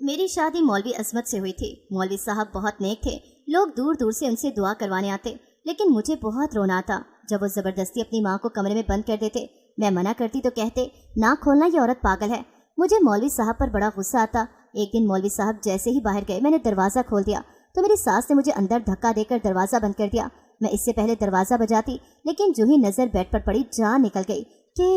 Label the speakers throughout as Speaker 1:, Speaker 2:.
Speaker 1: میری شادی مولوی عظمت سے ہوئی تھی۔ مولوی صاحب بہت نیک تھے، لوگ دور دور سے ان سے دعا کروانے آتے، لیکن مجھے بہت رونا آتا جب وہ زبردستی اپنی ماں کو کمرے میں بند کر دیتے۔ میں منع کرتی تو کہتے نہ کھولنا، یہ عورت پاگل ہے۔ مجھے مولوی صاحب پر بڑا غصہ آتا۔ ایک دن مولوی صاحب جیسے ہی باہر گئے، میں نے دروازہ کھول دیا تو میری ساس نے مجھے اندر دھکا دے کر دروازہ بند کر دیا۔ میں اس سے پہلے دروازہ بجاتی، لیکن جو ہی نظر بیڈ پر پڑی جان نکل گئی کہ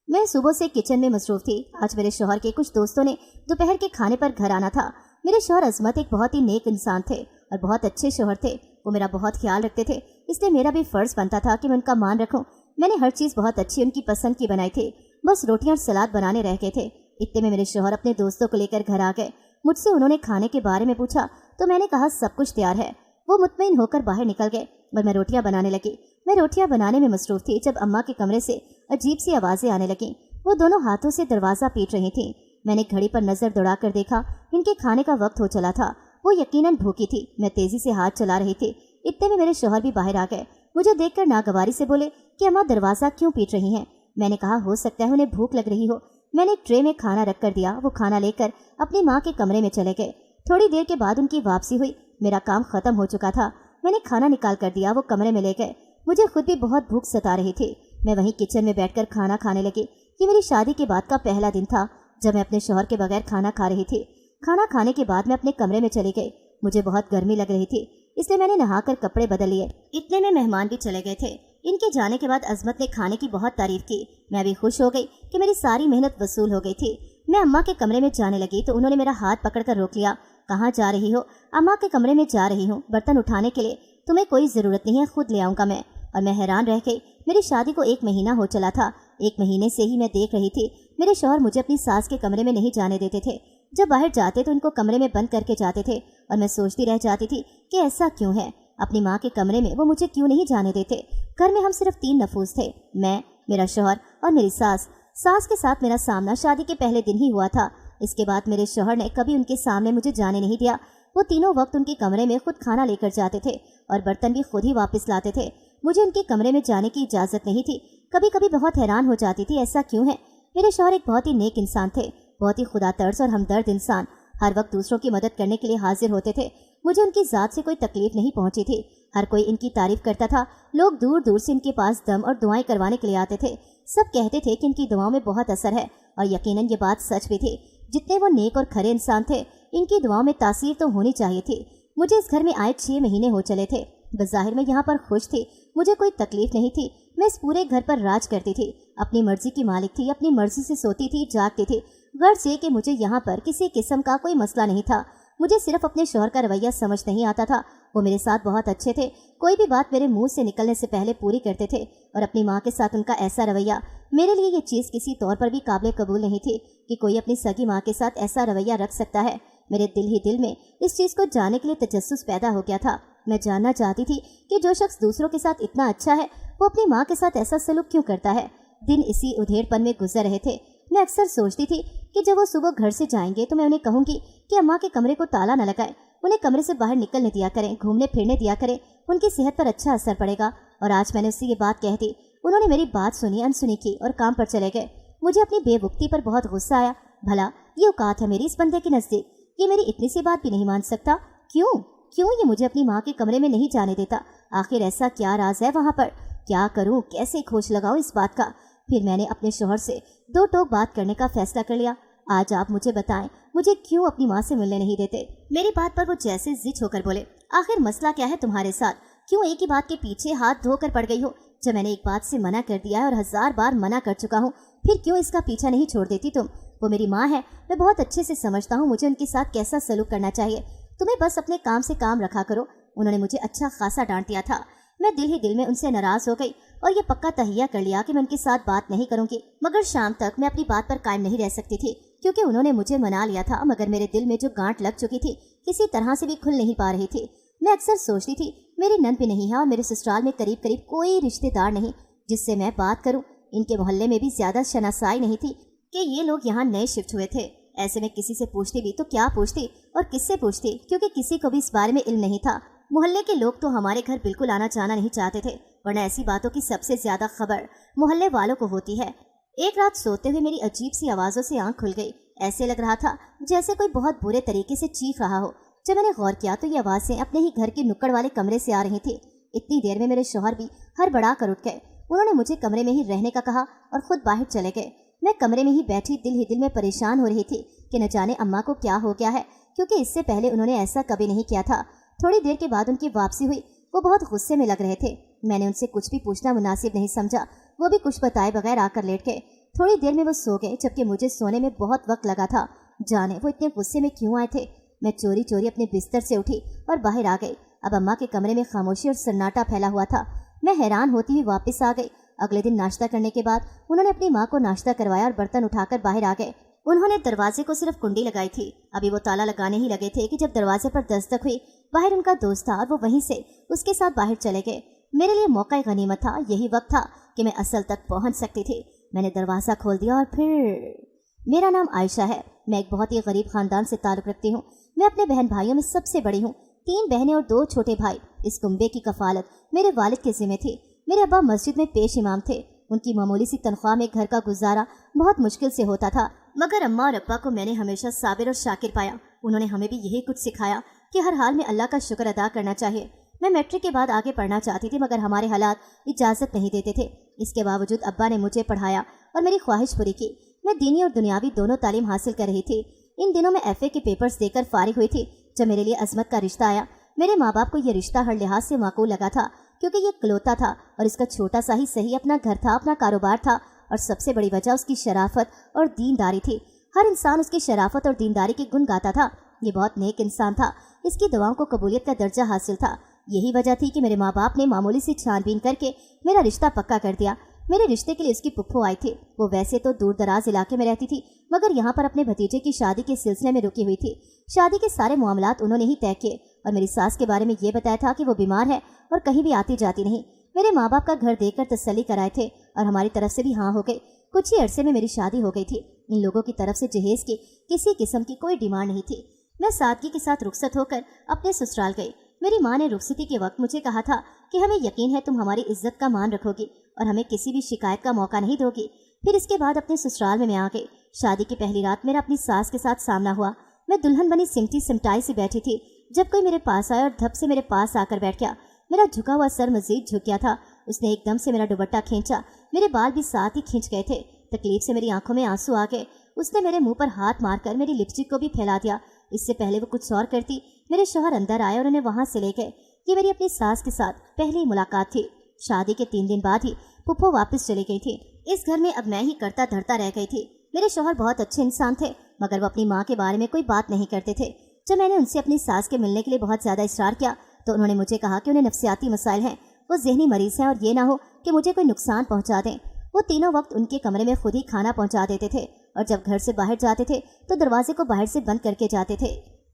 Speaker 1: میں صبح سے کچن میں مصروف تھی۔ آج میرے شوہر کے کچھ دوستوں نے دوپہر کے کھانے پر گھر آنا تھا۔ میرے شوہر عظمت ایک بہت ہی نیک انسان تھے اور بہت اچھے شوہر تھے۔ وہ میرا بہت خیال رکھتے تھے، اس لیے میرا بھی فرض بنتا تھا کہ میں ان کا مان رکھوں۔ میں نے ہر چیز بہت اچھی ان کی پسند کی بنائی تھی، بس روٹیاں اور سلاد بنانے رہ گئے تھے۔ اتنے میں میرے شوہر اپنے دوستوں کو لے کر گھر آ گئے۔ مجھ سے انہوں نے کھانے کے بارے میں پوچھا تو میں نے کہا سب کچھ تیار ہے۔ وہ مطمئن ہو کر باہر نکل گئے اور میں روٹیاں بنانے لگی۔ میں روٹیاں بنانے میں مصروف تھی جب اماں کے کمرے سے عجیب سی آوازیں آنے لگیں۔ وہ دونوں ہاتھوں سے دروازہ پیٹ رہی تھیں۔ میں نے گھڑی پر نظر دوڑا کر دیکھا، ان کے کھانے کا وقت ہو چلا تھا۔ وہ یقیناً بھوکی تھی۔ میں تیزی سے ہاتھ چلا رہی تھی۔ اتنے میں میرے شوہر بھی باہر آ گئے۔ مجھے دیکھ کر ناگواری سے بولے کہ اماں دروازہ کیوں پیٹ رہی ہیں؟ میں نے کہا ہو سکتا ہے انہیں بھوک لگ رہی ہو۔ میں نے ایک ٹرے میں کھانا رکھ کر دیا۔ وہ کھانا لے کر اپنی ماں کے کمرے میں چلے گئے۔ تھوڑی دیر کے بعد ان کی واپسی ہوئی۔ میرا کام ختم ہو چکا تھا۔ میں نے کھانا نکال کر دیا، وہ کمرے میں لے گئے۔ مجھے خود بھی بہت بھوک ستا رہی تھی۔ میں وہیں کچن میں بیٹھ کر کھانا کھانے لگی۔ یہ میری شادی کے بعد کا پہلا دن تھا جب میں اپنے شوہر کے بغیر کھانا کھا رہی تھی۔ کھانا کھانے کے بعد میں اپنے کمرے میں چلی گئی۔ مجھے بہت گرمی لگ رہی تھی، اس لیے میں نے نہا کر کپڑے بدل لیے۔ اتنے میں مہمان بھی چلے گئے تھے۔ ان کے جانے کے بعد عظمت نے کھانے کی بہت تعریف کی۔ میں بھی خوش ہو گئی کہ میری ساری محنت وصول ہو گئی تھی۔ میں اماں کے کمرے میں جانے لگی تو انہوں نے میرا ہاتھ پکڑ کر روک لیا۔ کہاں جا رہی ہو؟ اماں کے کمرے میں جا رہی ہوں برتن اٹھانے کے لیے۔ تمہیں کوئی ضرورت نہیں ہے، خود لے آؤں گا میں۔ اور میں حیران رہ گئی۔ میری شادی کو 1 مہینہ ہو چلا تھا۔ 1 مہینے سے ہی میں دیکھ رہی تھی میرے شوہر مجھے اپنی ساس کے کمرے میں نہیں جانے دیتے تھے۔ جب باہر جاتے تو ان کو کمرے میں بند کر کے جاتے تھے اور میں سوچتی رہ جاتی تھی کہ ایسا کیوں ہے؟ اپنی ماں کے کمرے میں وہ مجھے کیوں نہیں جانے دیتے؟ گھر میں ہم صرف 3 نفوس تھے، میں، میرا شوہر اور میری ساس۔ ساس کے ساتھ میرا سامنا شادی کے پہلے دن ہی ہوا تھا۔ اس کے بعد میرے شوہر نے کبھی ان کے سامنے مجھے جانے نہیں دیا۔ وہ تینوں وقت ان کے کمرے میں خود کھانا لے کر جاتے تھے اور برتن بھی خود ہی واپس لاتے تھے۔ مجھے ان کے کمرے میں جانے کی اجازت نہیں تھی۔ کبھی کبھی بہت حیران ہو جاتی تھی ایسا کیوں ہے؟ میرے شوہر ایک بہت ہی نیک انسان تھے، بہت ہی خدا ترس اور ہمدرد انسان، ہر وقت دوسروں کی مدد کرنے کے لیے حاضر ہوتے تھے۔ مجھے ان کی ذات سے کوئی تکلیف نہیں پہنچی تھی۔ ہر کوئی ان کی تعریف کرتا تھا۔ لوگ دور دور سے ان کے پاس دم اور دعائیں کروانے کے لیے آتے تھے۔ سب کہتے تھے کہ ان کی دعاؤں میں بہت اثر ہے، اور یقیناً یہ بات سچ بھی تھی۔ جتنے وہ نیک اور کھرے انسان تھے، ان کی دعاؤں میں تاثیر تو ہونی چاہیے تھی۔ مجھے اس گھر میں آئے 6 مہینے ہو چلے تھے۔ بظاہر میں یہاں پر خوش تھی، مجھے کوئی تکلیف نہیں تھی۔ میں اس پورے گھر پر راج کرتی تھی، اپنی مرضی کی مالک تھی، اپنی مرضی سے سوتی تھی، جاگتی تھی۔ غرض یہ کہ مجھے یہاں پر کسی قسم کا کوئی مسئلہ نہیں تھا۔ مجھے صرف اپنے شوہر کا رویہ سمجھ نہیں آتا تھا۔ وہ میرے ساتھ بہت اچھے تھے، کوئی بھی بات میرے منہ سے نکلنے سے پہلے پوری کرتے تھے، اور اپنی ماں کے ساتھ ان کا ایسا رویہ، میرے لیے یہ چیز کسی طور پر بھی قابل قبول نہیں تھی کہ کوئی اپنی سگی ماں کے ساتھ ایسا رویہ رکھ سکتا ہے۔ میرے دل ہی دل میں اس چیز کو جاننے کے لیے تجسس پیدا ہو گیا تھا۔ میں جاننا چاہتی تھی کہ جو شخص دوسروں کے ساتھ اتنا اچھا ہے، وہ اپنی ماں کے ساتھ ایسا سلوک کیوں کرتا ہے۔ دن اسی ادھیڑ پن میں گزر رہے تھے۔ میں اکثر سوچتی تھی کہ جب وہ صبح گھر سے جائیں گے تو میں انہیں کہوں گی کہ اماں کے کمرے کو تالا نہ لگائیں، انہیں کمرے سے باہر نکلنے دیا کریں، گھومنے پھرنے دیا کریں، ان کی صحت پر اچھا اثر پڑے گا۔ اور آج میں نے اس سے یہ بات کہہ دی۔ انہوں نے میری بات سنی، انسنی کی اور کام پر چلے گئے۔ مجھے اپنی بے وقتی پر بہت غصہ آیا۔ بھلا یہ اوقات ہے میری اس بندے کے نزدیک؟ یہ میری اتنی سی بات بھی نہیں مان سکتا؟ کیوں یہ مجھے اپنی ماں کے کمرے میں نہیں جانے دیتا؟ آخر ایسا کیا راز ہے وہاں پر؟ کیا کروں، کیسے کھوج لگاؤں اس بات کا؟ پھر میں نے اپنے شوہر سے 2 ٹوک بات کرنے کا فیصلہ کر لیا۔ آج آپ مجھے بتائیں، مجھے کیوں اپنی ماں سے ملنے نہیں دیتے؟ میری بات پر وہ جیسے زچ ہو کر بولے، آخر مسئلہ کیا ہے تمہارے ساتھ؟ کیوں ایک ہی بات کے پیچھے ہاتھ دھو کر پڑ گئی ہو؟ جب میں نے ایک بات سے منع کر دیا ہے اور 1000 بار منع کر چکا ہوں، پھر کیوں اس کا پیچھا نہیں چھوڑ دیتی تم؟ وہ میری ماں ہے، میں بہت اچھے سے سمجھتا ہوں مجھے ان کے ساتھ کیسا سلوک کرنا چاہیے۔ تمہیں بس اپنے کام سے کام رکھا کرو۔ انہوں نے مجھے اچھا خاصا ڈانٹ دیا تھا۔ میں دل ہی دل میں ان سے ناراض ہو گئی اور یہ پکا تہیہ کر لیا کہ میں ان کے ساتھ بات نہیں کروں گی۔ مگر شام تک میں اپنی بات پر قائم نہیں رہ سکتی تھی، کیونکہ انہوں نے مجھے منا لیا تھا، مگر میرے دل میں جو گانٹ لگ چکی تھی کسی طرح سے بھی کھل نہیں پا رہی تھی۔ میں اکثر سوچتی تھی میری نند بھی نہیں ہے اور میرے سسرال میں قریب قریب کوئی رشتے دار نہیں جس سے میں بات کروں۔ ان کے محلے میں بھی زیادہ شناسائی نہیں تھی کہ یہ لوگ یہاں نئے شفٹ ہوئے تھے۔ ایسے میں کسی سے پوچھتی بھی تو کیا پوچھتی اور کس سے پوچھتی، کیونکہ کسی کو بھی اس بارے میں علم نہیں تھا۔ محلے کے لوگ تو ہمارے گھر بالکل آنا جانا نہیں چاہتے تھے، ورنہ ایسی باتوں کی سب سے زیادہ خبر محلے والوں کو ہوتی ہے۔ ایک رات سوتے ہوئے میری عجیب سی آوازوں سے آنکھ کھل گئی۔ ऐसे लग रहा था जैसे कोई बहुत बुरे तरीके से चीख रहा हो। जब मैंने गौर किया तो ये आवाज़ें अपने ही घर के नुक्कड़ वाले कमरे से आ रही थी। इतनी देर में मेरे शौहर भी हड़बड़ा कर उठ गए। उन्होंने मुझे कमरे में ही रहने का कहा और खुद बाहर चले गए। मैं कमरे में ही बैठी दिल ही दिल में परेशान हो रही थी कि न जाने अम्मा को क्या हो गया है, क्योंकि इससे पहले उन्होंने ऐसा कभी नहीं किया था। थोड़ी देर के बाद उनकी वापसी हुई। वो बहुत गुस्से में लग रहे थे। मैंने उनसे कुछ भी पूछना मुनासिब नहीं समझा। वो भी कुछ बताए बगैर आकर लेट गए। थोड़ी देर में वो सो गए, जबकि मुझे सोने में बहुत वक्त लगा था। जाने वो इतने गुस्से में क्यों आए थे। मैं चोरी चोरी अपने बिस्तर से उठी और बाहर आ गई। अब अम्मा के कमरे में खामोशी और सन्नाटा फैला हुआ था। मैं हैरान होती हुई वापस आ गई। अगले दिन नाश्ता करने के बाद उन्होंने अपनी माँ को नाश्ता करवाया और बर्तन उठाकर बाहर आ गए। उन्होंने दरवाजे को सिर्फ कुंडी लगाई थी। अभी वो ताला लगाने ही लगे थे कि जब दरवाजे पर दस्तक हुई। बाहर उनका दोस्त था और वो वहीं से उसके साथ बाहर चले गए। मेरे लिए मौका गनीमत था। यही वक्त था कि मैं असल तक पहुंच सकती थी। मैंने दरवाज़ा खोल दिया और फिर मेरा नाम आयशा है। मैं एक बहुत ही गरीब खानदान से ताल्लुक़ रखती हूँ। मैं अपने बहन भाइयों में सबसे बड़ी हूँ। 3 बहनें और 2 छोटे भाई। इस कुंबे की कफालत मेरे वालिद के ज़िम्मे थी। मेरे अब्बा मस्जिद में पेश इमाम थे। उनकी मामूली सी तनख्वाह में घर का गुजारा बहुत मुश्किल से होता था, मगर अम्मा और अब्बा को मैंने हमेशा साबिर और शाकिर पाया। उन्होंने हमें भी यही कुछ सिखाया कि हर हाल में अल्लाह का शुक्र अदा करना चाहिए। मैं मैट्रिक के बाद आगे पढ़ना चाहती थी, मगर हमारे हालात इजाज़त नहीं देते थे। इसके बावजूद अब्बा ने मुझे पढ़ाया और मेरी ख्वाहिश पूरी की। मैं दीनी और दुनियावी दोनों तालीम हासिल कर रही थी। इन दिनों मैं FA के पेपर्स देकर फारिग हुई थी जब मेरे लिए अजमत का रिश्ता आया। मेरे माँ बाप को यह रिश्ता हर लिहाज से माकूल लगा था, क्योंकि ये इकलौता था और इसका छोटा सा ही सही अपना घर था, अपना कारोबार था, और सबसे बड़ी वजह उसकी शराफत और दीनदारी थी। हर इंसान उसकी शराफत और दीनदारी के गुण गाता था। ये बहुत नेक इंसान था। इसकी दुआओं को कबूलियत का दर्जा हासिल था। यही वजह थी कि मेरे माँ बाप ने मामूली सी छानबीन करके मेरा रिश्ता पक्का कर दिया। मेरे रिश्ते के लिए उसकी पुप्पो आई थी। वो वैसे तो दूर दराज इलाके में रहती थी, मगर यहाँ पर अपने भतीजे की शादी के सिलसिले में रुकी हुई थी। शादी के सारे मामलात उन्होंने ही तय किए और मेरी सास के बारे में ये बताया था कि वो बीमार है और कहीं भी आती जाती नहीं। मेरे माँ बाप का घर देखकर तसल्ली कराए थे और हमारी तरफ से भी हाँ हो गई। कुछ ही अरसे में मेरी शादी हो गई थी। इन लोगों की तरफ से जहेज की किसी किस्म की कोई डिमांड नहीं थी। मैं सादगी के साथ रुखसत होकर अपने ससुराल गई। मेरी माँ ने रुखसती के वक्त मुझे कहा था कि हमें यकीन है तुम हमारी इज्जत का मान रखोगी और हमें किसी भी शिकायत का मौका नहीं दोगी। फिर इसके बाद अपने ससुराल में मैं आ गई। शादी की पहली रात मेरा अपनी सास के साथ सामना हुआ। मैं दुल्हन बनी सिमटी सिमटाई से बैठी थी जब कोई मेरे पास आया और धप से मेरे पास आकर बैठ गया। मेरा झुका हुआ सर मजीद झुक गया था। उसने एकदम से मेरा दुपट्टा खींचा। मेरे बाल भी साथ ही खींच गए थे। तकलीफ से मेरी आंखों में आंसू आ गए। उसने मेरे मुंह पर हाथ मारकर मेरी लिपस्टिक को भी फैला दिया। इससे पहले वो कुछ और करती, मेरे शौहर अंदर आए और उन्हें वहां से ले गए। ये मेरी अपनी सास के साथ पहली मुलाकात थी। शादी के 3 दिन बाद ही पुप्पो वापस चली गई थी। इस घर में अब मैं ही करता धरता रह गई थी। मेरे शौहर बहुत अच्छे इंसान थे, मगर वो अपनी माँ के बारे में कोई बात नहीं करते थे। जब मैंने उनसे अपनी सास के मिलने के लिए बहुत ज़्यादा इसरार किया तो उन्होंने मुझे कहा कि उन्हें नफ्सियाती मसाइल हैं, वो जहनी मरीज हैं और ये ना हो कि मुझे कोई नुकसान पहुँचा दें। वो तीनों वक्त उनके कमरे में खुद ही खाना पहुँचा देते थे और जब घर से बाहर जाते थे तो दरवाजे को बाहर से बंद करके जाते थे।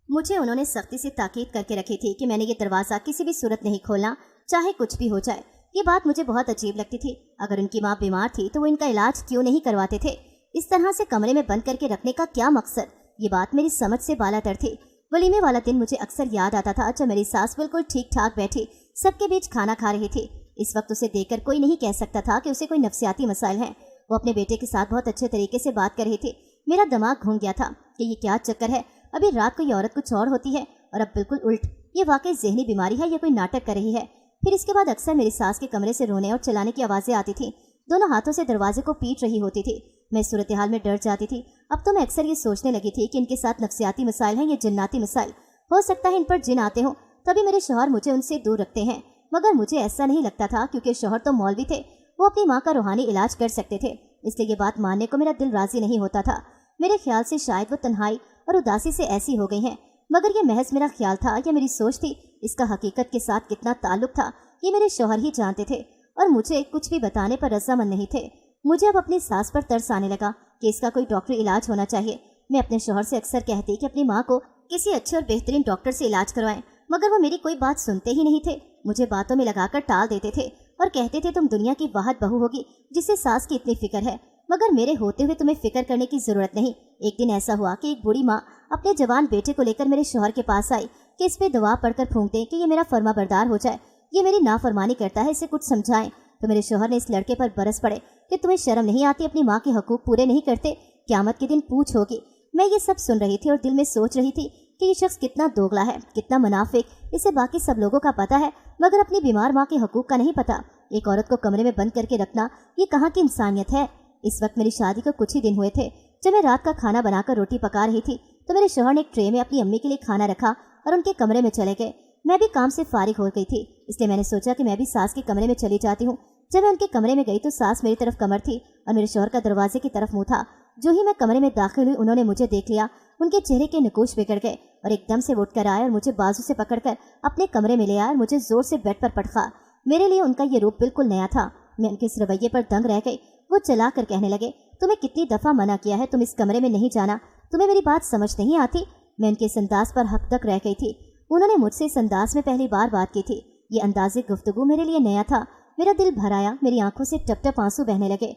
Speaker 1: मुझे उन्होंने सख्ती से ताकीद करके रखी थी कि मैंने ये दरवाज़ा किसी भी सूरत नहीं खोलना, चाहे कुछ भी हो जाए। ये बात मुझे बहुत अजीब लगती थी। अगर उनकी माँ बीमार थी तो वो इनका इलाज क्यों नहीं करवाते थे। इस तरह से कमरे में बंद करके रखने का क्या मकसद, ये बात मेरी समझ से बालातर थी। वलीमे वाला दिन मुझे अक्सर याद आता था जब मेरी सास बिल्कुल ठीक ठाक बैठी सबके बीच खाना खा रही थी। इस वक्त उसे देखकर कोई नहीं कह सकता था कि उसे कोई नफ्सियाती मसाइल हैं। वो अपने बेटे के साथ बहुत अच्छे तरीके से बात कर रही थी। मेरा दिमाग घूम गया था कि ये क्या चक्कर है। अभी रात को ये औरत कुछ और होती है और अब बिल्कुल उल्ट। ये वाकई जहनी बीमारी है या कोई नाटक कर रही है। फिर इसके बाद अक्सर मेरी सास के कमरे से रोने और चलाने की आवाज़ें आती थी। दोनों हाथों से दरवाजे को पीट रही होती थी। मैं सूरत हाल में डर जाती थी। अब तो मैं अक्सर ये सोचने लगी थी कि इनके साथ नफ्सियाती मसाइल हैं या जन्नाती मसाइल। हो सकता है इन पर जिन आते हों, तभी मेरे शौहर मुझे उनसे दूर रखते हैं। मगर मुझे ऐसा नहीं लगता था, क्योंकि शौहर तो मौलवी थे। वो अपनी माँ का रूहानी इलाज कर सकते थे, इसलिए ये बात मानने को मेरा दिल राजी नहीं होता था। मेरे ख्याल से शायद वो तन्हाई और उदासी से ऐसी हो गई हैं। मगर ये महज मेरा ख्याल था या मेरी सोच थी। इसका हकीकत के साथ कितना ताल्लुक था ये मेरे शौहर ही जानते थे और मुझे कुछ भी बताने पर रजामंद नहीं थे। मुझे अब अपनी सास पर तरस आने लगा कि इसका कोई डॉक्टरी इलाज होना चाहिए। मैं अपने शौहर से अक्सर कहती कि अपनी माँ को किसी अच्छे और बेहतरीन डॉक्टर से इलाज करवाएं, मगर वो मेरी कोई बात सुनते ही नहीं थे। मुझे बातों में लगाकर टाल देते थे और कहते थे तुम दुनिया की वाहद बहू होगी जिसे सास की इतनी फिक्र है, मगर मेरे होते हुए तुम्हें फिक्र करने की जरूरत नहीं। एक दिन ऐसा हुआ कि एक बूढ़ी माँ अपने जवान बेटे को लेकर मेरे शौहर के पास आई कि इस पे दवा पढ़कर फूंक दें कि ये मेरा फर्मा बरदार हो जाए, ये मेरी नाफरमानी करता है, इसे कुछ समझाएं। तो मेरे शौहर ने इस लड़के पर बरस पड़े कि तुम्हें शर्म नहीं आती, अपनी माँ के हकूक पूरे नहीं करते, क़यामत के दिन पूछ होगी। मैं ये सब सुन रही थी और दिल में सोच रही थी कि ये शख्स कितना दोगला है, कितना मुनाफिक। इसे बाकी सब लोगों का पता है मगर अपनी बीमार माँ के हकूक का नहीं पता। एक औरत को कमरे में बंद करके रखना ये कहाँ की इंसानियत है। इस वक्त मेरी शादी को कुछ ही दिन हुए थे। जब मैं रात का खाना बनाकर रोटी पका रही थी तो मेरे शौहर ने एक ट्रे में अपनी अम्मी के लिए खाना रखा और उनके कमरे में चले गए। मैं भी काम से फारिग हो गई थी, इसलिए मैंने सोचा कि मैं भी सास के कमरे में चली जाती हूँ। जब मैं उनके कमरे में गई तो सास मेरी तरफ कमर थी और मेरे शौहर का दरवाजे की तरफ मुंह था। जो ही मैं कमरे में दाखिल हुई उन्होंने मुझे देख लिया। उनके चेहरे के नकूश बिगड़ गए और एकदम से उठ कर आए और मुझे बाजू से पकड़कर अपने कमरे में ले आए और मुझे जोर से बेड पर पटका। मेरे लिए उनका ये रूप बिल्कुल नया था। मैं उनके इस रवैये पर दंग रह गई। वो चला कर कहने लगे, तुम्हें कितनी दफा मना किया है तुम इस कमरे में नहीं जाना, तुम्हें मेरी बात समझ नहीं आती। मैं उनके इस अंदाज पर हक तक रह गई थी। उन्होंने मुझसे इस अंदाज में पहली बार बात की थी। ये अंदाज़े गुफ्तगू मेरे लिए नया था। मेरा दिल भर आया, मेरी आंखों से टप टप आंसू बहने लगे।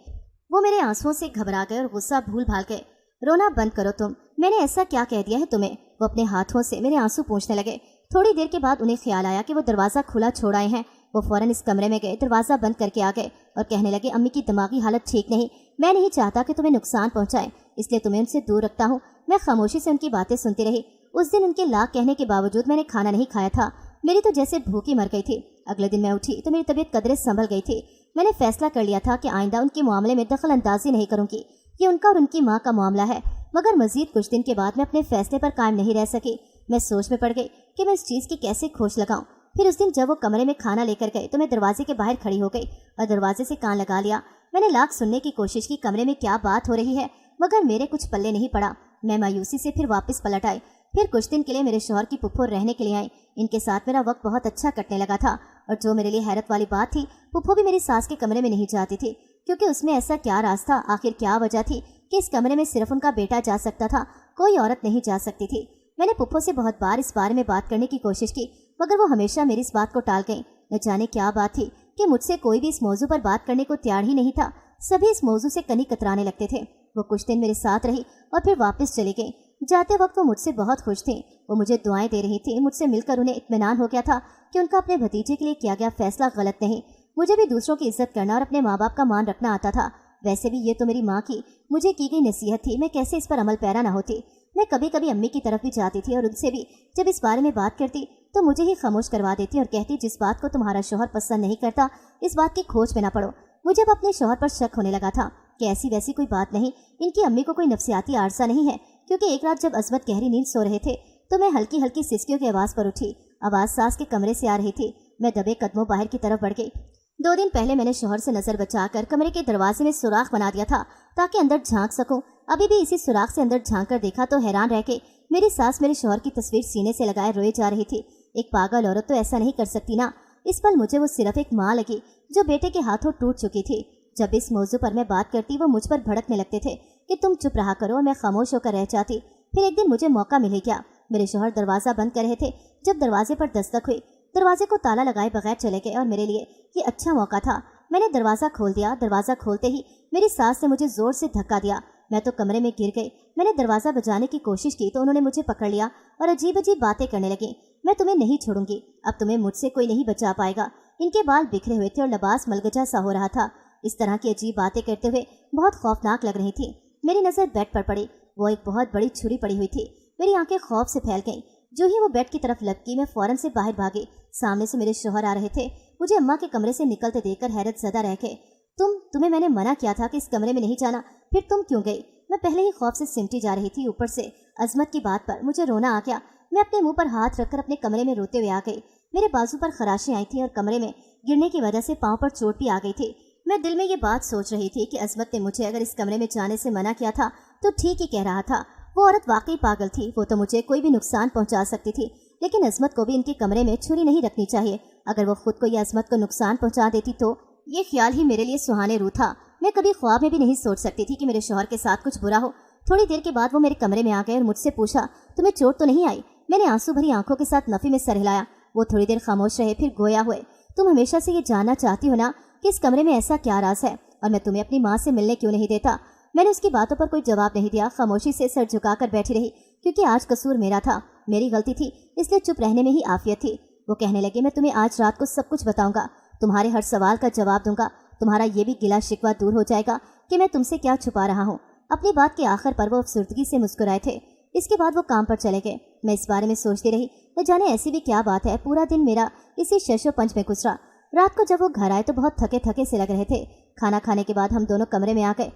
Speaker 1: वो मेरे आंसुओं से घबरा गए और गुस्सा भूल भाल गए। रोना बंद करो तुम, मैंने ऐसा क्या कह दिया है तुम्हें? वो अपने हाथों से मेरे आंसू पोंछने लगे। थोड़ी देर के बाद उन्हें ख्याल आया कि वो दरवाज़ा खुला छोड़ आए हैं। वो फौरन इस कमरे में गए, दरवाज़ा बंद करके आ गए और कहने लगे, अम्मी की दिमागी हालत ठीक नहीं, मैं नहीं चाहता कि तुम्हें नुकसान पहुंचाए, इसलिए तुम्हें उनसे दूर रखता हूँ। मैं खामोशी से उनकी बातें सुनती रही। उस दिन उनके लाख कहने के बावजूद मैंने खाना नहीं खाया था। मेरी तो जैसे भूखी मर गई थी। अगले दिन मैं उठी तो मेरी तबीयत कदरे संभल गई थी। मैंने फैसला कर लिया था कि आइंदा उनके मामले में दखल अंदाजी नहीं करूंगी। ये उनका और उनकी माँ का मामला है। मगर मजीद कुछ दिन के बाद मैं अपने फैसले पर कायम नहीं रह सकी। मैं सोच में पड़ गई कि मैं इस चीज़ की कैसे खोज लगाऊं। फिर उस दिन जब वो कमरे में खाना लेकर गए तो मैं दरवाजे के बाहर खड़ी हो गई और दरवाजे से कान लगा लिया। मैंने लाख सुनने की कोशिश की कमरे में क्या बात हो रही है, मगर मेरे कुछ पल्ले नहीं पड़ा। मैं मायूसी से फिर वापस पलट आई। फिर कुछ दिन के लिए मेरे शौहर की पुप्पो रहने के लिए आई। इनके साथ मेरा वक्त बहुत अच्छा कटने लगा था। और जो मेरे लिए हैरत वाली बात थी, पुप्पो भी मेरी सास के कमरे में नहीं जाती थी, क्योंकि उसमें ऐसा क्या राज था, आखिर क्या वजह थी कि इस कमरे में सिर्फ उनका बेटा जा सकता था, कोई औरत नहीं जा सकती थी। मैंने पुप्पो से बहुत बार इस बारे में बात करने की कोशिश की, मगर वो हमेशा मेरी इस बात को टाल गई। न जाने क्या बात थी कि मुझसे कोई भी इस मौजू पर बात करने को तैयार ही नहीं था। सभी इस मौजू से कनी कतराने लगते थे। वो कुछ दिन मेरे साथ रही और फिर वापस चली गई। जाते वक्त वो मुझसे बहुत खुश थी। वो मुझे दुआएं दे रही थी। मुझसे मिलकर उन्हें इत्मीनान हो गया था कि उनका अपने भतीजे के लिए किया गया फैसला गलत नहीं। मुझे भी दूसरों की इज्जत करना और अपने माँ बाप का मान रखना आता था। वैसे भी ये तो मेरी माँ की मुझे की गई नसीहत थी, मैं कैसे इस पर अमल पैरा न होती। मैं कभी कभी अम्मी की तरफ भी जाती थी और उनसे भी जब इस बारे में बात करती तो मुझे ही खामोश करवा देती और कहती, जिस बात को तुम्हारा शौहर पसंद नहीं करता इस बात की खोज में ना पड़ो। मुझे अब अपने शौहर पर शक होने लगा था कि ऐसी वैसी कोई बात नहीं, इनकी अम्मी को कोई नफसियाती आरसा नहीं है। क्योंकि एक रात जब अजमत गहरी नींद सो रहे थे तो मैं हल्की हल्की सिसकियों की आवाज़ पर उठी। आवाज़ सास के कमरे से आ रही थी। मैं दबे कदमों बाहर की तरफ बढ़ गई। 2 दिन पहले मैंने शौहर से नजर बचाकर कमरे के दरवाजे में सुराख बना दिया था ताकि अंदर झांक सकूं। अभी भी इसी सुराख से अंदर झांक कर देखा तो हैरान रह के मेरी सास मेरे शौहर की तस्वीर सीने से लगाए रोए जा रही थी। एक पागल औरत तो ऐसा नहीं कर सकती ना। इस पल मुझे वो सिर्फ एक माँ लगी जो बेटे के हाथों टूट चुकी थी। जब इस मौजू पर मैं बात करती वो मुझ पर भड़कने लगते थे कि तुम चुप रहा करो, और मैं खामोश होकर रह जाती। फिर एक दिन मुझे मौका मिल गया। मेरे शौहर दरवाज़ा बंद कर रहे थे जब दरवाजे पर दस्तक हुई। दरवाजे को ताला लगाए बगैर चले गए और मेरे लिए ये अच्छा मौका था। मैंने दरवाज़ा खोल दिया। दरवाज़ा खोलते ही मेरी सास ने मुझे ज़ोर से धक्का दिया। मैं तो कमरे में गिर गई। मैंने दरवाज़ा बजाने की कोशिश की तो उन्होंने मुझे पकड़ लिया और अजीब अजीब बातें करने लगी। मैं तुम्हें नहीं छोड़ूंगी, अब तुम्हें मुझसे कोई नहीं बचा पाएगा। इनके बाल बिखरे हुए थे और लिबास मलगजा सा हो रहा था। इस तरह की अजीब बातें करते हुए बहुत खौफनाक लग रही थी। मेरी नज़र बेड पर पड़ी। वो एक बहुत बड़ी छुरी पड़ी हुई थी। मेरी आंखें खौफ से फैल गईं। जो ही वो बेड की तरफ लपकी मैं फौरन से बाहर भागी। सामने से मेरे शौहर आ रहे थे। मुझे अम्मा के कमरे से निकलते देखकर हैरत ज़दा रह गए। तुम्हें मैंने मना किया था कि इस कमरे में नहीं जाना, फिर तुम क्यों गई? मैं पहले ही खौफ से सिमटी जा रही थी, ऊपर से अजमत की बात पर मुझे रोना आ गया। मैं अपने मुंह पर हाथ रखकर अपने कमरे में रोते हुए आ गई। मेरे बाजू पर खराशें आई थी और कमरे में गिरने की वजह से पाँव पर चोट भी आ गई थी। मैं दिल में ये बात सोच रही थी कि अजमत ने मुझे अगर इस कमरे में जाने से मना किया था तो ठीक ही कह रहा था। वो औरत वाकई पागल थी। वो तो मुझे कोई भी नुकसान पहुंचा सकती थी, लेकिन अजमत को भी इनके कमरे में छुरी नहीं रखनी चाहिए। अगर वो खुद को या अजमत को नुकसान पहुंचा देती तो ये ख्याल ही मेरे लिए सुहाने रूह था। मैं कभी ख्वाब में भी नहीं सोच सकती थी कि मेरे शौहर के साथ कुछ बुरा हो। थोड़ी देर के बाद वो मेरे कमरे में आ गए और मुझसे पूछा, तुम्हें चोट तो नहीं आई? मैंने आंसू भरी आंखों के साथ नफी में सर हिलाया। वो थोड़ी देर खामोश रहे, फिर गोया हुए, तुम हमेशा से ये जानना चाहती हो ना कि इस कमरे में ऐसा क्या राज है, और मैं तुम्हें अपनी माँ से मिलने क्यों नहीं देता? मैंने उसकी बातों पर कोई जवाब नहीं दिया। खामोशी से सर झुकाकर बैठी रही, क्योंकि आज कसूर मेरा था, मेरी गलती थी, इसलिए चुप रहने में ही आफियत थी। वो कहने लगे, मैं तुम्हें आज रात को सब कुछ बताऊंगा, तुम्हारे हर सवाल का जवाब दूंगा, तुम्हारा ये भी गिला शिकवा दूर हो जाएगा कि मैं तुमसे क्या छुपा रहा हूँ। अपनी बात के आखिर पर वो अफसुर्दगी से मुस्कुराए थे। इसके बाद वो काम पर चले गए। मैं इस बारे में सोचती रही, न जाने ऐसी भी क्या बात है, पूरा दिन मेरा इसी शशो पंच में गुजरा। रात को जब वो घर आए तो बहुत थके थके से लग रहे थे। खाना खाने के बाद हम दोनों कमरे में आ गए।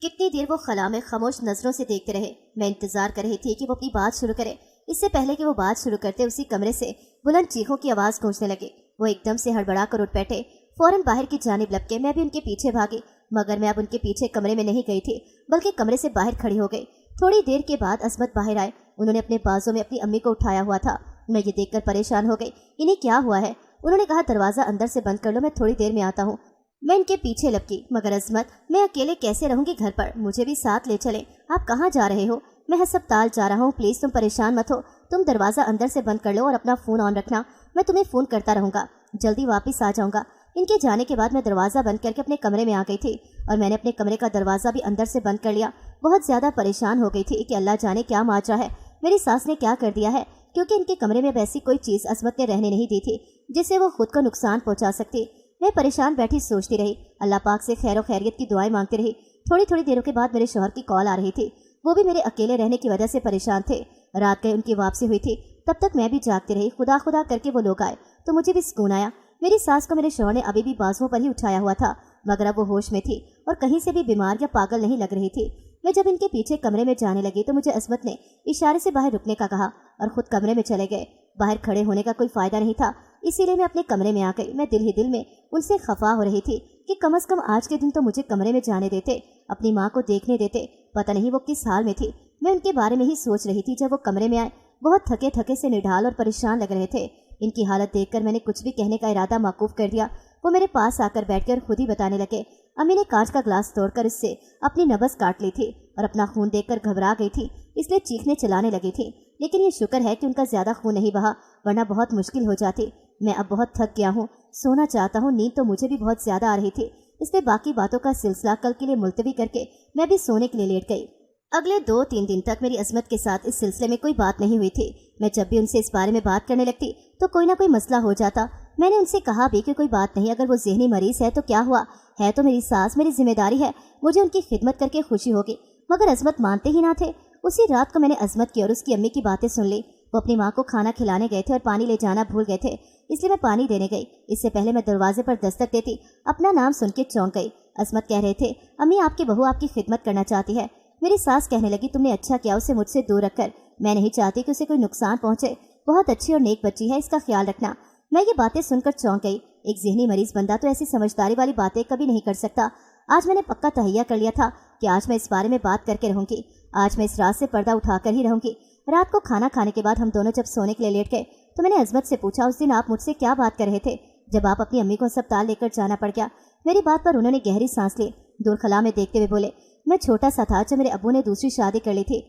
Speaker 1: कितनी देर वो खला में खामोश नजरों से देखते रहे। मैं इंतजार कर रही थी कि वो अपनी बात शुरू करे। इससे पहले कि वो बात शुरू करते उसी कमरे से बुलंद चीखों की आवाज़ गूंजने लगी। वो एकदम से हड़बड़ा कर उठ बैठे, फौरन बाहर की जानिब लपके। मैं भी उनके पीछे भागी, मगर मैं अब उनके पीछे कमरे में नहीं गई थी, बल्कि कमरे से बाहर खड़ी हो गई। थोड़ी देर के बाद असमत बाहर आए। उन्होंने अपने बाजों में अपनी अम्मी को उठाया हुआ था। मैं ये देखकर परेशान हो गई, इन्हें क्या हुआ है। उन्होंने कहा, दरवाज़ा अंदर से बंद कर लो, मैं थोड़ी देर में आता हूँ। मैं इनके पीछे लपकी, मगर अजमत, मैं अकेले कैसे रहूंगी घर पर, मुझे भी साथ ले चलें। आप कहाँ जा रहे हो? मैं हस्पताल जा रहा हूँ, प्लीज़ तुम परेशान मत हो। तुम दरवाज़ा अंदर से बंद कर लो और अपना फ़ोन ऑन रखना, मैं तुम्हें फ़ोन करता रहूँगा, जल्दी वापस आ जाऊँगा। इनके जाने के बाद मैं दरवाज़ा बंद करके अपने कमरे में आ गई थी और मैंने अपने कमरे का दरवाज़ा भी अंदर से बंद कर लिया। बहुत ज़्यादा परेशान हो गई थी कि अल्लाह जाने क्या माजरा है, मेरी सास ने क्या कर दिया है, क्योंकि इनके कमरे में वैसी कोई चीज़ असमत ने रहने नहीं दी थी जिससे वो खुद को नुकसान पहुँचा सकती। मैं परेशान बैठी सोचती रही, अल्लाह पाक से खैर खैरियत की दुआएं मांगती रही। थोड़ी थोड़ी देरों के बाद मेरे शौहर की कॉल आ रही थी। वो भी मेरे अकेले रहने की वजह से परेशान थे। रात गए उनकी वापसी हुई थी, तब तक मैं भी जागती रही। खुदा खुदा करके वो लोग आए तो मुझे भी सुकून आया। मेरी सास को मेरे शौहर ने अभी भी बाजुओं पर ही उठाया हुआ था, मगर अब वो होश में थी और कहीं से भी बीमार या पागल नहीं लग रही थी। मैं जब इनके पीछे कमरे में जाने लगी तो मुझे असमत ने इशारे से बाहर रुकने का कहा और खुद कमरे में चले गए। बाहर खड़े होने का कोई फायदा नहीं था, इसीलिए मैं अपने कमरे में आ गई। मैं दिल ही दिल में उनसे खफा हो रही थी कि कम से कम आज के दिन तो मुझे कमरे में जाने देते, अपनी माँ को देखने देते। पता नहीं वो किस हाल में थी। मैं उनके बारे में ही सोच रही थी जब वो कमरे में आए। बहुत थके थके से निढाल और परेशान लग रहे थे। इनकी हालत देखकर मैंने कुछ भी कहने का इरादा मौकूफ कर दिया। वो मेरे पास आकर बैठकर खुद ही बताने लगे, अम्मी ने कांच का ग्लास तोड़कर इससे अपनी नब्ज काट ली थी और अपना खून देखकर घबरा गई थी, इसलिए चीखने चलाने लगी थी। लेकिन ये शुक्र है कि उनका ज्यादा खून नहीं बहा, वरना बहुत मुश्किल हो जाती। मैं अब बहुत थक गया हूँ, सोना चाहता हूँ। नींद तो मुझे भी बहुत ज्यादा आ रही थी, इसलिए बाकी बातों का सिलसिला कल के लिए मुलतवी करके मैं भी सोने के लिए लेट गई। अगले 2-3 दिन तक मेरी असमत के साथ इस सिलसिले में कोई बात नहीं हुई थी। मैं जब भी उनसे इस बारे में बात करने लगती तो कोई ना कोई मसला हो जाता। मैंने उनसे कहा भी कि कोई बात नहीं, अगर वो ज़हनी मरीज़ है तो क्या हुआ, है तो मेरी सास, मेरी जिम्मेदारी है, मुझे उनकी खिदमत करके खुशी होगी। मगर अजमत मानते ही ना थे। उसी रात को मैंने अजमत की और उसकी अम्मी की बातें सुन ली। वो अपनी माँ को खाना खिलाने गए थे और पानी ले जाना भूल गए थे, इसलिए मैं पानी देने गई। इससे पहले मैं दरवाजे पर दस्तक देती अपना नाम सुन के चौंक गई। अजमत कह रहे थे, अम्मी आपकी बहू आपकी खिदमत करना चाहती है। मेरी सास कहने लगी, तुमने अच्छा किया उसे मुझसे दूर रखकर, मैं नहीं चाहती कि उसे कोई नुकसान पहुंचे, बहुत अच्छी और नेक बच्ची है, इसका ख्याल रखना। मैं ये बातें सुनकर चौंक गई। एक ज़हनी मरीज बंदा तो ऐसी समझदारी वाली बातें कभी नहीं कर सकता। आज मैंने पक्का तहैया कर लिया था कि आज मैं इस बारे में बात करके रहूंगी। आज मैं इस रात से पर्दा उठाकर ही रहूंगी। रात को खाना खाने के बाद हम दोनों जब सोने के लिए लेट गए तो मैंने अजमत से पूछा, उस दिन आप मुझसे क्या बात कर रहे थे जब आप अपनी अम्मी को अस्पताल लेकर जाना पड़ गया? मेरी बात पर उन्होंने गहरी सांस ली, दूर खला में देखते हुए बोले, मैं छोटा सा था जब मेरे अब्बू ने दूसरी शादी कर ली थी।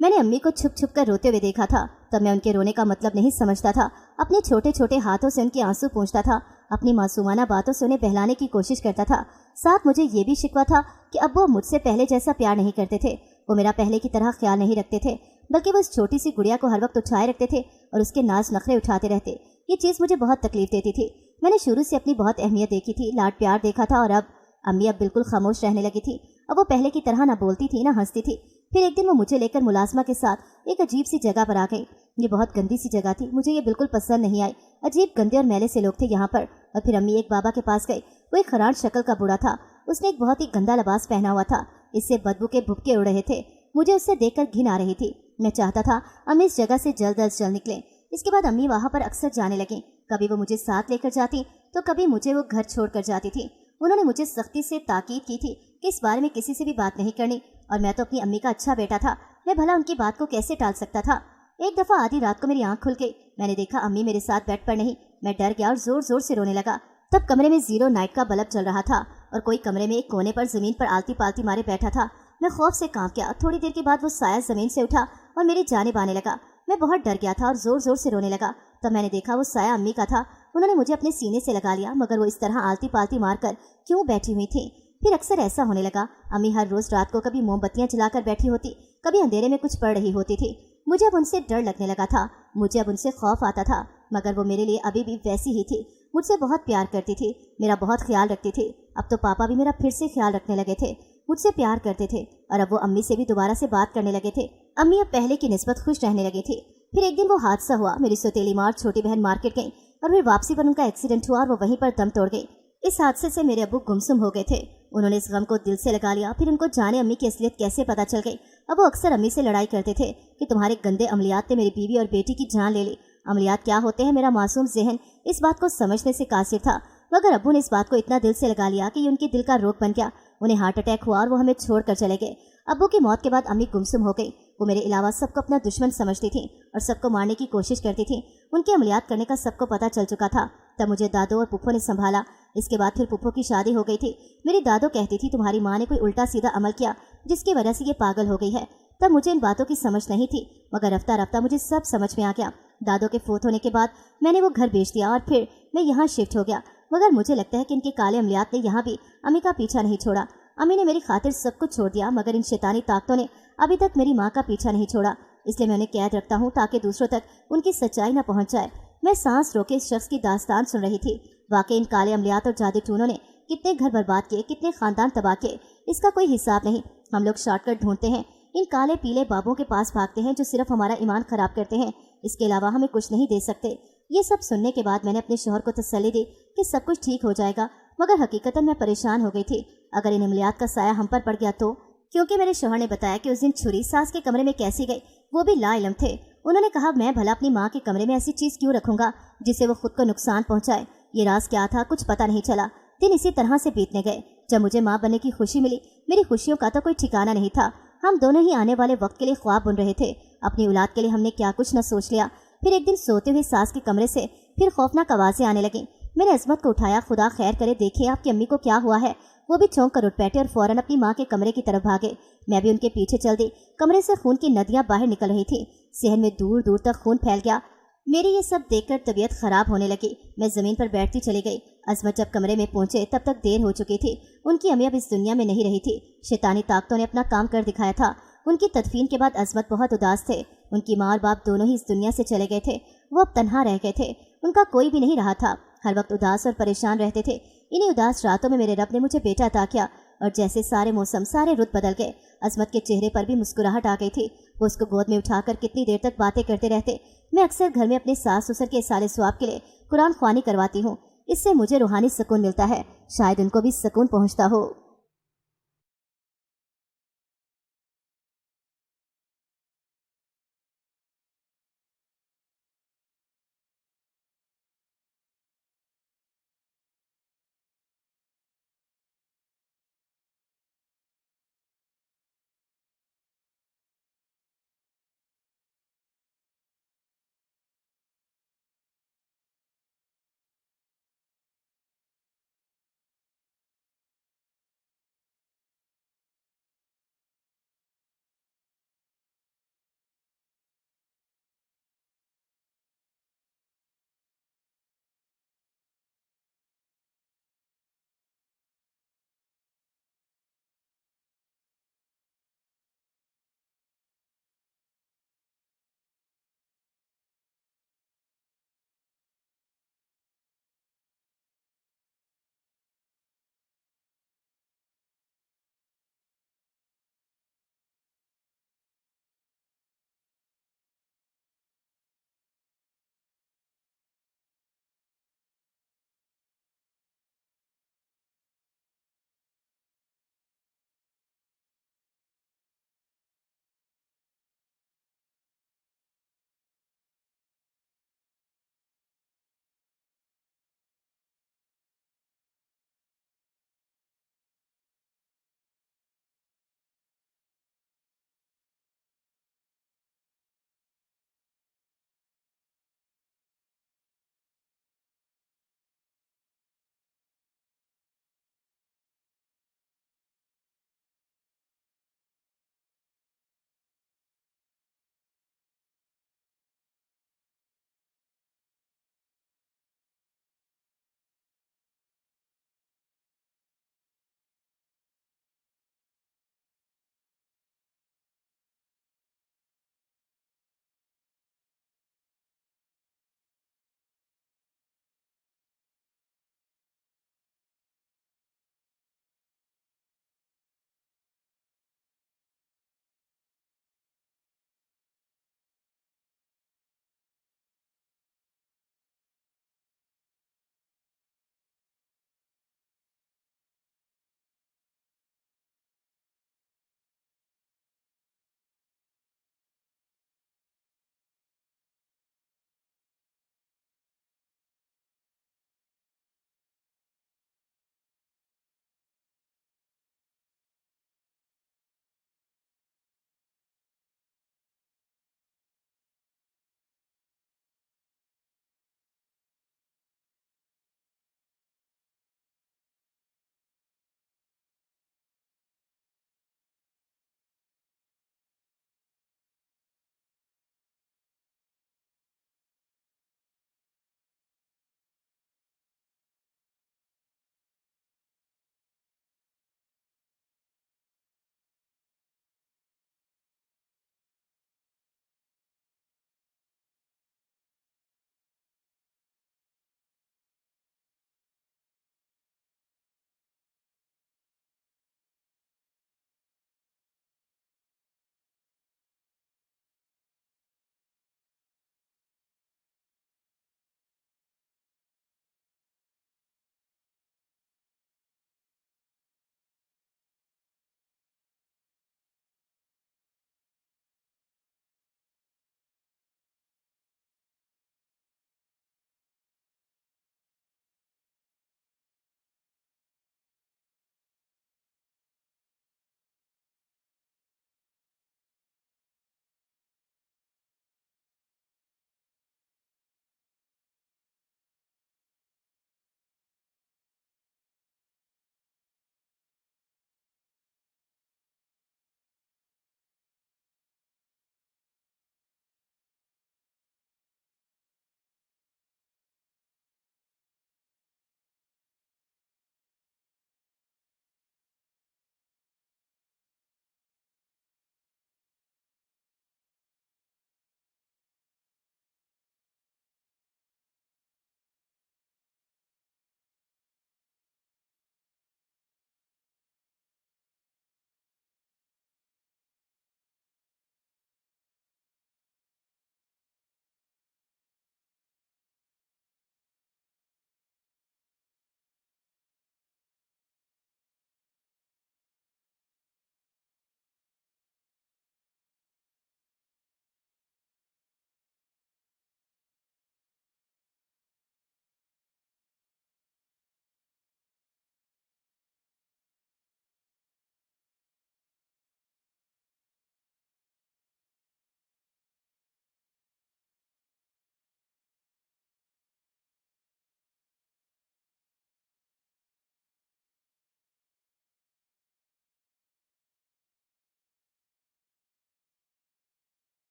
Speaker 1: मैंने अम्मी को छुप छुप कर रोते हुए देखा था, तब मैं उनके रोने का मतलब नहीं समझता था। अपने छोटे छोटे हाथों से उनके आंसू पोंछता था, अपनी मासूमाना बातों से उन्हें बहलाने की कोशिश करता था। साथ मुझे ये भी शिकवा था कि अब वो मुझसे पहले जैसा प्यार नहीं करते थे। वो मेरा पहले की तरह ख्याल नहीं रखते थे, बल्कि वो इस छोटी सी गुड़िया को हर वक्त उठाए रखते थे और उसके नाज नखरे उठाते रहते। ये चीज़ मुझे बहुत तकलीफ देती थी। मैंने शुरू से अपनी बहुत अहमियत देखी थी, लाड प्यार देखा था, और अब अम्मी अब बिल्कुल खामोश रहने लगी थी। अब वो पहले की तरह ना बोलती थी ना हंसती थी। फिर एक दिन वो मुझे लेकर मुलाजमा के साथ एक अजीब सी जगह पर आ गई। ये बहुत गंदी सी जगह थी, मुझे ये बिल्कुल पसंद नहीं आई। अजीब गंदे और मैले से लोग थे यहाँ पर। और फिर अम्मी एक बाबा के पास गई। वो एक खराड़ शक्ल का बूढ़ा था, उसने एक बहुत ही गंदा लिबास पहना हुआ था, इससे बदबू के भुपके उड़ रहे थे। मुझे उससे देखकर घिन आ रही थी। मैं चाहता था अम्मी इस जगह से जल्द अज जल्द निकले। इसके बाद अम्मी वहाँ पर अक्सर जाने लगी। कभी वो मुझे साथ लेकर जाती तो कभी मुझे वो घर छोड़ कर जाती थी। उन्होंने मुझे सख्ती से ताकीद की थी कि इस बारे में किसी से भी बात नहीं करनी, और मैं तो अपनी अम्मी का अच्छा बेटा था, मैं भला उनकी बात को कैसे टाल सकता था। एक दफ़ा आधी रात को मेरी आंख खुल गई। मैंने देखा अम्मी मेरे साथ बेड पर नहीं। मैं डर गया और जोर जोर से रोने लगा। तब कमरे में 0 नाइट का बल्ब चल रहा था और कोई कमरे में एक कोने पर ज़मीन पर आलती पालती मारे बैठा था। मैं खौफ से कांप गया। थोड़ी देर के बाद वो साया ज़मीन से उठा और मेरी जानिब आने लगा। मैं बहुत डर गया था और जोर जोर से रोने लगा। तब मैंने देखा वो साया अम्मी का था। उन्होंने मुझे अपने सीने से लगा लिया, मगर वो इस तरह आलती पालती मारकर क्यों बैठी हुई थी। फिर अक्सर ऐसा होने लगा, अम्मी हर रोज़ रात को कभी मोमबत्तियाँ जलाकर बैठी होती, कभी अंधेरे में कुछ पढ़ रही होती थी। मुझे अब उनसे डर लगने लगा था, मुझे अब उनसे खौफ आता था, मगर वो मेरे लिए अभी भी वैसी ही थी। मुझसे बहुत प्यार करती थी, मेरा बहुत ख्याल रखती थी। अब तो पापा भी मेरा फिर से ख्याल रखने लगे थे। मुझसे प्यार करते थे और अब वो अम्मी से भी दोबारा से बात करने लगे थे। अम्मी अब पहले की निस्बत खुश रहने लगी थी। फिर एक दिन वो हादसा हुआ, मेरी सौतेली माँ और छोटी बहन मार्केट गई और फिर वापसी पर उनका एक्सीडेंट हुआ और वो वहीं पर दम तोड़ गई। इस हादसे से मेरे अब्बू गुमसुम हो गए थे। उन्होंने इस गम को दिल से लगा लिया। फिर उनको जाने अम्मी की असलियत कैसे पता चल गई। अब वो अक्सर अम्मी से लड़ाई करते थे कि तुम्हारे गंदे अमलियात ने मेरी बीवी और बेटी की जान ले ली। अमलियात क्या होते हैं? मेरा मासूम जहन इस बात को समझने से कासिर था, मगर अब्बू ने इस बात को इतना दिल से लगा लिया कि ये उनके दिल का रोग बन गया। उन्हें हार्ट अटैक हुआ और वो हमें छोड़कर चले गए। अब्बू की मौत के बाद अम्मी गुमसुम हो गई। वो मेरे अलावा सबको अपना दुश्मन समझती थी और सबको मारने की कोशिश करती थी। उनके अमलियात करने का सबको पता चल चुका था। तब मुझे दादो और पुप्पो ने संभाला। इसके बाद फिर पुप्पो की शादी हो गई थी। मेरी दादो कहती थी तुम्हारी माँ ने कोई उल्टा सीधा अमल किया जिसकी वजह से ये पागल हो गई है। तब मुझे इन बातों की समझ नहीं थी, मगर रफ्ता रफ्ता मुझे सब समझ में आ गया। दादो के फोत होने के बाद मैंने वो घर बेच दिया और फिर मैं यहाँ शिफ्ट हो गया। मगर मुझे लगता है कि इनके काले अमलियात ने यहाँ भी अम्मी का पीछा नहीं छोड़ा। अम्मी ने मेरी खातिर सब कुछ छोड़ दिया, मगर इन शैतानी ताकतों ने अभी तक मेरी माँ का पीछा नहीं छोड़ा। इसलिए मैं उन्हें कैद रखता हूँ ताकि दूसरों तक उनकी सच्चाई न पहुँच जाए। मैं सांस रोके इस शख्स की दास्तान सुन रही थी। वाकई इन काले अमलियात और जादू टूनों ने कितने घर बर्बाद किए, कितने खानदान तबाह किए, इसका कोई हिसाब नहीं। हम लोग शॉर्टकट ढूंढते हैं, इन काले पीले बाबों के पास भागते हैं जो सिर्फ हमारा ईमान खराब करते हैं, इसके अलावा हमें कुछ नहीं दे सकते। ये सब सुनने के बाद मैंने अपने शौहर को तसल्ली दी कि सब कुछ ठीक हो जाएगा, मगर हकीकतन मैं परेशान हो गई थी। अगर इन अमलियात का साया हम पर पड़ गया तो? क्योंकि मेरे शौहर ने बताया कि उस दिन छुरी सास के कमरे में कैसी गई, वो भी लाइलम थे। उन्होंने कहा मैं भला अपनी माँ के कमरे में ऐसी चीज़ क्यों रखूंगा जिससे वो खुद को नुकसान पहुंचाए। ये राज क्या था कुछ पता नहीं चला। दिन इसी तरह से बीतने गए। जब मुझे माँ बनने की खुशी मिली, मेरी खुशियों का तो कोई ठिकाना नहीं था। हम दोनों ही आने वाले वक्त के लिए ख्वाब बुन रहे थे। अपनी औलाद के लिए हमने क्या कुछ न सोच लिया। फिर एक दिन सोते हुए सास के कमरे से फिर खौफनाक आवाज़ें आने लगी। मैंने अजमत को उठाया। खुदा खैर करे, देखिए आपकी अम्मी को क्या हुआ है। वो भी चौंक कर उठ बैठे और फौरन अपनी माँ के कमरे की तरफ भागे। मैं भी उनके पीछे चल दी। कमरे से खून की नदियाँ बाहर निकल रही थी। सहन में दूर दूर तक खून फैल गया। मेरी ये सब देखकर तबीयत खराब होने लगी। मैं ज़मीन पर बैठती चली गई। अजमत जब कमरे में पहुंचे तब तक देर हो चुकी थी। उनकी अम्मी अब इस दुनिया में नहीं रही थी। शैतानी ताकतों ने अपना काम कर दिखाया था। उनकी तदफीन के बाद अजमत बहुत उदास थे। उनकी माँ और बाप दोनों ही इस दुनिया से चले गए थे। वो अब तन्हा रह गए थे। उनका कोई भी नहीं रहा था। हर वक्त उदास और परेशान रहते थे। इन्हीं उदास रातों में मेरे रब ने मुझे बेटा अता किया और जैसे सारे मौसम सारे रुत बदल गए। अजमत के चेहरे पर भी मुस्कुराहट आ गई थी। वो उसको गोद में उठाकर कितनी देर तक बातें करते रहते। मैं अक्सर घर में अपने सास ससुर के साले स्वाब के लिए कुरान ख्वानी करवाती हूँ। इससे मुझे रूहानी सुकून मिलता है। शायद उनको भी सुकून पहुँचता हो।